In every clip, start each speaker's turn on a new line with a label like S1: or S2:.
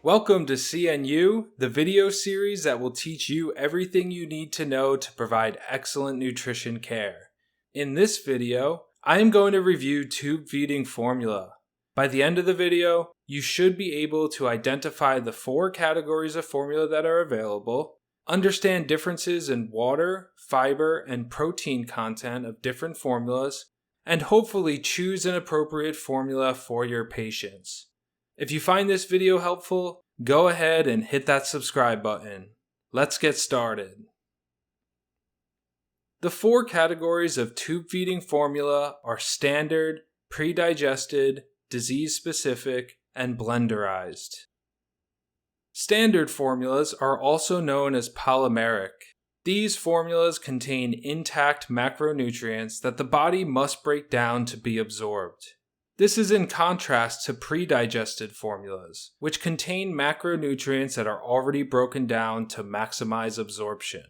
S1: Welcome to CNU, the video series that will teach you everything you need to know to provide excellent nutrition care. In this video, I am going to review tube feeding formula. By the end of the video, you should be able to identify the 4 categories of formula that are available, understand differences in water, fiber, and protein content of different formulas, and hopefully choose an appropriate formula for your patients. If you find this video helpful, go ahead and hit that subscribe button. Let's get started. The 4 categories of tube feeding formula are standard, pre-digested, disease-specific, and blenderized. Standard formulas are also known as polymeric. These formulas contain intact macronutrients that the body must break down to be absorbed. This is in contrast to pre-digested formulas, which contain macronutrients that are already broken down to maximize absorption.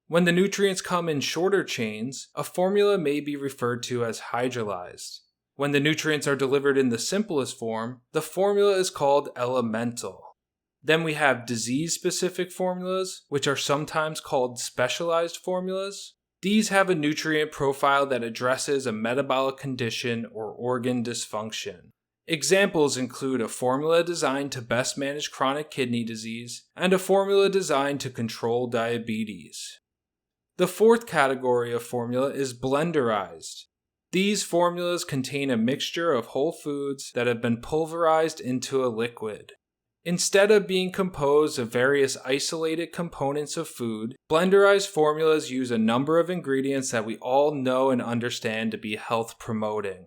S1: When the nutrients come in shorter chains, a formula may be referred to as hydrolyzed. When the nutrients are delivered in the simplest form, the formula is called elemental. Then we have disease-specific formulas, which are sometimes called specialized formulas. These have a nutrient profile that addresses a metabolic condition or organ dysfunction. Examples include a formula designed to best manage chronic kidney disease and a formula designed to control diabetes. The 4th category of formula is blenderized. These formulas contain a mixture of whole foods that have been pulverized into a liquid. Instead of being composed of various isolated components of food, blenderized formulas use a number of ingredients that we all know and understand to be health promoting.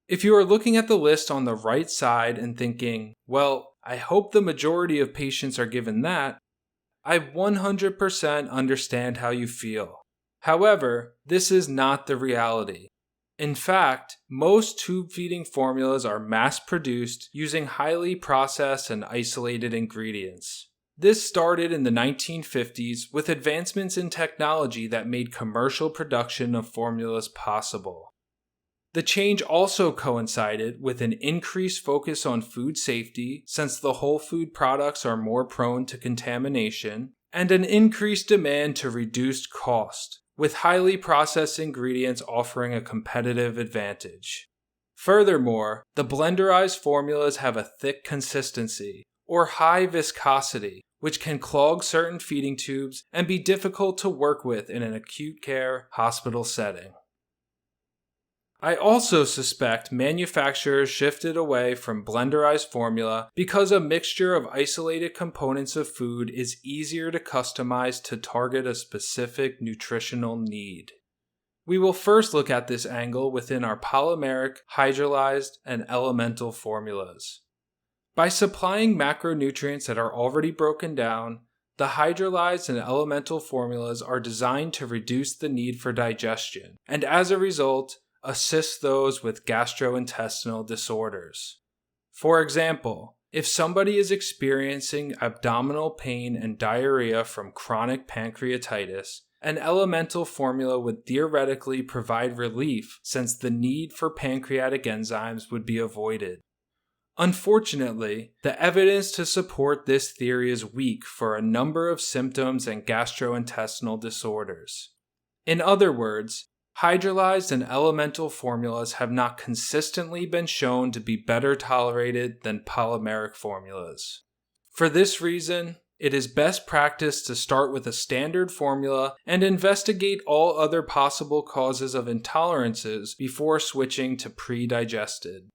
S1: If you are looking at the list on the right side and thinking, well, I hope the majority of patients are given that, I 100% understand how you feel. However, this is not the reality. In fact, most tube feeding formulas are mass-produced using highly processed and isolated ingredients. This started in the 1950s with advancements in technology that made commercial production of formulas possible. The change also coincided with an increased focus on food safety, since the whole food products are more prone to contamination, and an increased demand to reduce cost, with highly processed ingredients offering a competitive advantage. Furthermore, the blenderized formulas have a thick consistency, or high viscosity, which can clog certain feeding tubes and be difficult to work with in an acute care hospital setting. I also suspect manufacturers shifted away from blenderized formula because a mixture of isolated components of food is easier to customize to target a specific nutritional need. We will first look at this angle within our polymeric, hydrolyzed, and elemental formulas. By supplying macronutrients that are already broken down, the hydrolyzed and elemental formulas are designed to reduce the need for digestion, and as a result, assist those with gastrointestinal disorders. For example, if somebody is experiencing abdominal pain and diarrhea from chronic pancreatitis, an elemental formula would theoretically provide relief since the need for pancreatic enzymes would be avoided. Unfortunately, the evidence to support this theory is weak for a number of symptoms and gastrointestinal disorders. In other words, hydrolyzed and elemental formulas have not consistently been shown to be better tolerated than polymeric formulas. For this reason, it is best practice to start with a standard formula and investigate all other possible causes of intolerances before switching to pre-digested.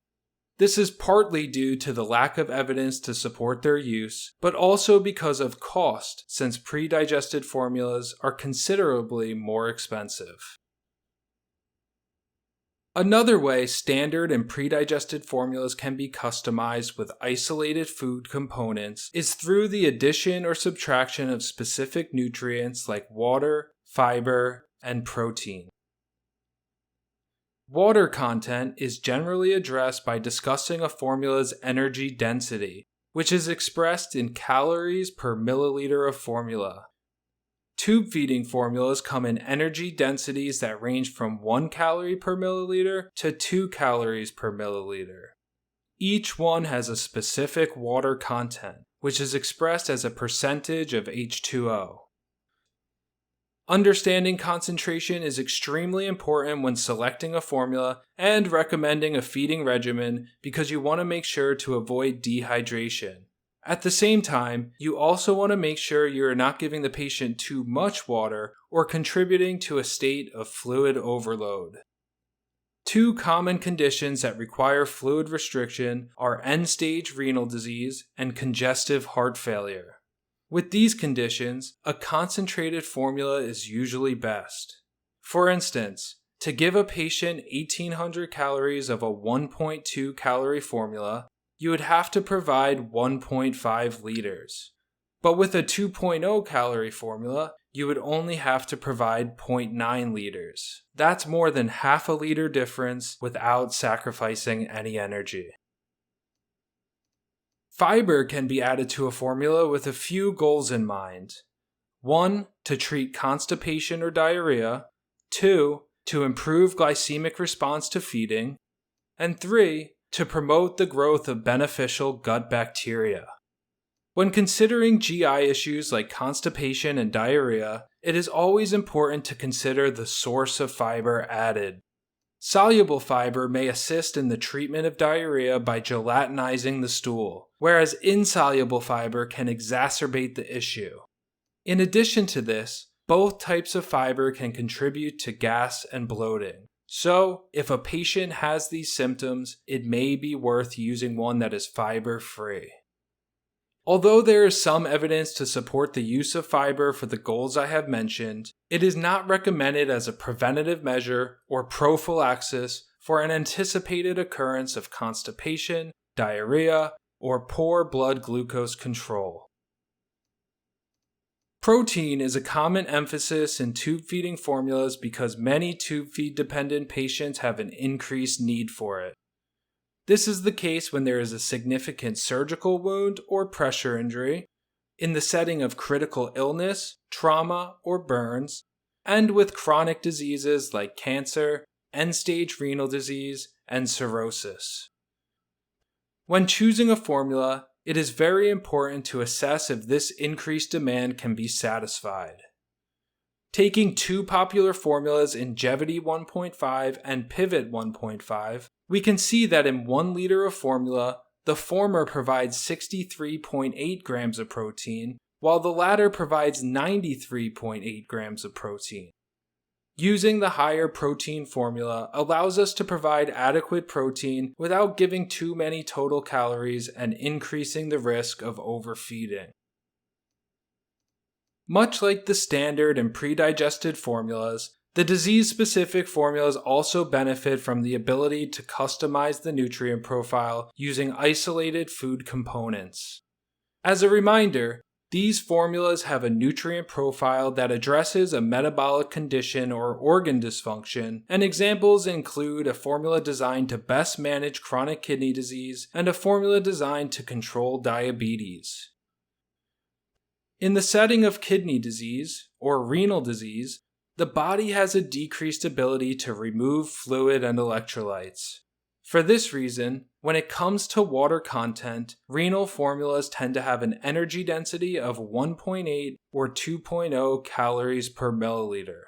S1: This is partly due to the lack of evidence to support their use, but also because of cost, since pre-digested formulas are considerably more expensive. Another way standard and pre-digested formulas can be customized with isolated food components is through the addition or subtraction of specific nutrients like water, fiber, and protein. Water content is generally addressed by discussing a formula's energy density, which is expressed in calories per milliliter of formula. Tube feeding formulas come in energy densities that range from 1 calorie per milliliter to 2 calories per milliliter. Each one has a specific water content, which is expressed as a percentage of H2O. Understanding concentration is extremely important when selecting a formula and recommending a feeding regimen because you want to make sure to avoid dehydration. At the same time, you also want to make sure you are not giving the patient too much water or contributing to a state of fluid overload. Two common conditions that require fluid restriction are end-stage renal disease and congestive heart failure. With these conditions, a concentrated formula is usually best. For instance, to give a patient 1800 calories of a 1.2 calorie formula, you would have to provide 1.5 liters. But with a 2.0 calorie formula, you would only have to provide 0.9 liters. That's more than half a liter difference without sacrificing any energy. Fiber can be added to a formula with a few goals in mind. 1. To treat constipation or diarrhea. 2. To improve glycemic response to feeding. And 3. To promote the growth of beneficial gut bacteria. When considering GI issues like constipation and diarrhea, it is always important to consider the source of fiber added. Soluble fiber may assist in the treatment of diarrhea by gelatinizing the stool, whereas insoluble fiber can exacerbate the issue. In addition to this, both types of fiber can contribute to gas and bloating. So, if a patient has these symptoms, it may be worth using one that is fiber-free. Although there is some evidence to support the use of fiber for the goals I have mentioned, it is not recommended as a preventative measure or prophylaxis for an anticipated occurrence of constipation, diarrhea, or poor blood glucose control. Protein is a common emphasis in tube feeding formulas because many tube feed dependent patients have an increased need for it. This is the case when there is a significant surgical wound or pressure injury, in the setting of critical illness, trauma, or burns, and with chronic diseases like cancer, end-stage renal disease, and cirrhosis. When choosing a formula, it is very important to assess if this increased demand can be satisfied. Taking two popular formulas Ingevity 1.5 and Pivot 1.5, we can see that in 1 liter of formula, the former provides 63.8 grams of protein, while the latter provides 93.8 grams of protein. Using the higher protein formula allows us to provide adequate protein without giving too many total calories and increasing the risk of overfeeding. Much like the standard and pre-digested formulas, the disease-specific formulas also benefit from the ability to customize the nutrient profile using isolated food components. As a reminder, these formulas have a nutrient profile that addresses a metabolic condition or organ dysfunction, and examples include a formula designed to best manage chronic kidney disease and a formula designed to control diabetes. In the setting of kidney disease, or renal disease, the body has a decreased ability to remove fluid and electrolytes. For this reason, when it comes to water content, renal formulas tend to have an energy density of 1.8 or 2.0 calories per milliliter.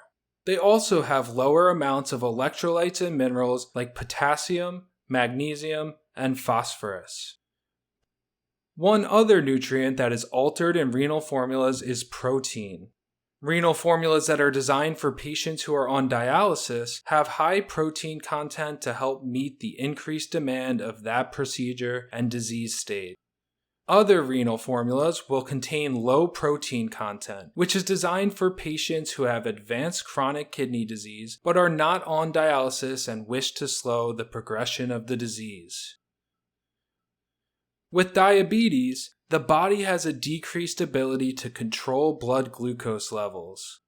S1: They also have lower amounts of electrolytes and minerals like potassium, magnesium, and phosphorus. One other nutrient that is altered in renal formulas is protein. Renal formulas that are designed for patients who are on dialysis have high protein content to help meet the increased demand of that procedure and disease state. Other renal formulas will contain low protein content, which is designed for patients who have advanced chronic kidney disease but are not on dialysis and wish to slow the progression of the disease. With diabetes, the body has a decreased ability to control blood glucose levels.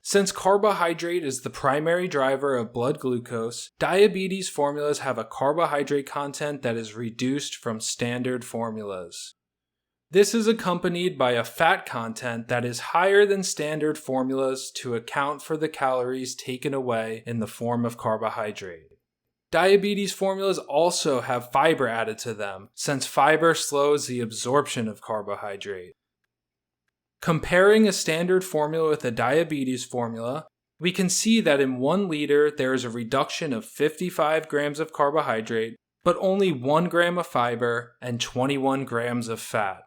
S1: Since carbohydrate is the primary driver of blood glucose, diabetes formulas have a carbohydrate content that is reduced from standard formulas. This is accompanied by a fat content that is higher than standard formulas to account for the calories taken away in the form of carbohydrate. Diabetes formulas also have fiber added to them, since fiber slows the absorption of carbohydrate. Comparing a standard formula with a diabetes formula, we can see that in 1 liter there is a reduction of 55 grams of carbohydrate, but only 1 gram of fiber and 21 grams of fat.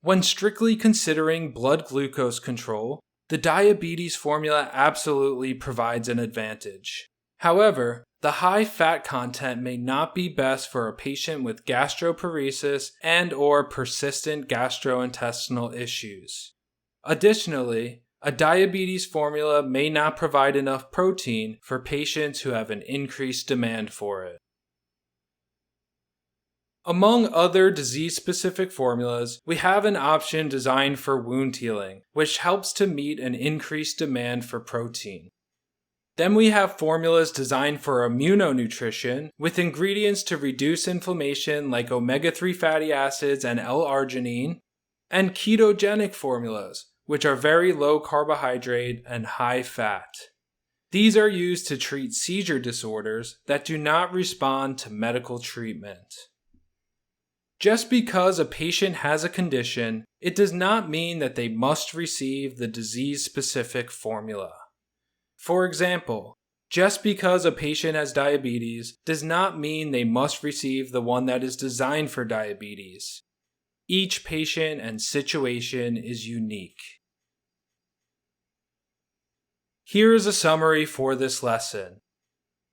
S1: When strictly considering blood glucose control, the diabetes formula absolutely provides an advantage. However, the high fat content may not be best for a patient with gastroparesis and/or persistent gastrointestinal issues. Additionally, a diabetes formula may not provide enough protein for patients who have an increased demand for it. Among other disease-specific formulas, we have an option designed for wound healing, which helps to meet an increased demand for protein. Then we have formulas designed for immunonutrition with ingredients to reduce inflammation like omega-3 fatty acids and L-arginine, and ketogenic formulas, which are very low carbohydrate and high fat. These are used to treat seizure disorders that do not respond to medical treatment. Just because a patient has a condition, it does not mean that they must receive the disease-specific formula. For example, just because a patient has diabetes does not mean they must receive the one that is designed for diabetes. Each patient and situation is unique. Here is a summary for this lesson.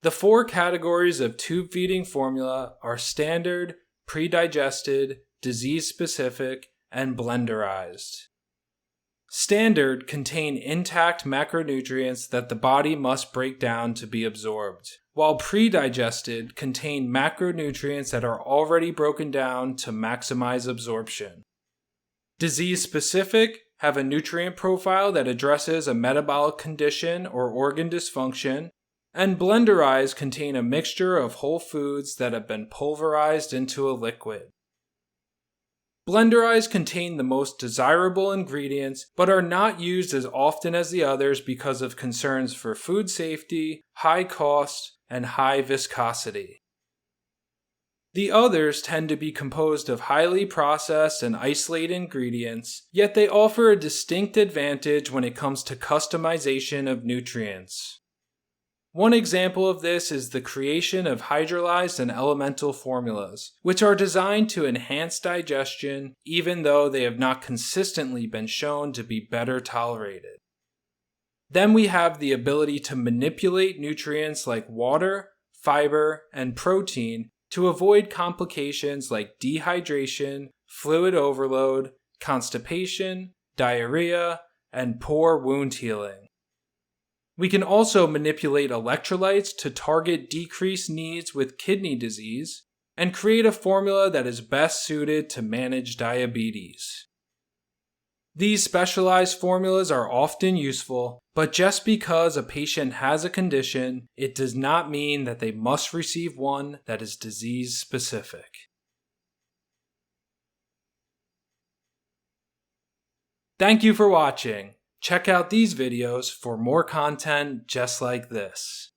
S1: The 4 categories of tube feeding formula are standard, pre-digested, disease-specific, and blenderized. Standard contain intact macronutrients that the body must break down to be absorbed, while pre-digested contain macronutrients that are already broken down to maximize absorption. Disease-specific have a nutrient profile that addresses a metabolic condition or organ dysfunction, and blenderized contain a mixture of whole foods that have been pulverized into a liquid. Blenderized contain the most desirable ingredients, but are not used as often as the others because of concerns for food safety, high cost, and high viscosity. The others tend to be composed of highly processed and isolated ingredients, yet they offer a distinct advantage when it comes to customization of nutrients. One example of this is the creation of hydrolyzed and elemental formulas, which are designed to enhance digestion even though they have not consistently been shown to be better tolerated. Then we have the ability to manipulate nutrients like water, fiber, and protein to avoid complications like dehydration, fluid overload, constipation, diarrhea, and poor wound healing. We can also manipulate electrolytes to target decreased needs with kidney disease and create a formula that is best suited to manage diabetes. These specialized formulas are often useful, but just because a patient has a condition, it does not mean that they must receive one that is disease-specific. Thank you for watching. Check out these videos for more content just like this.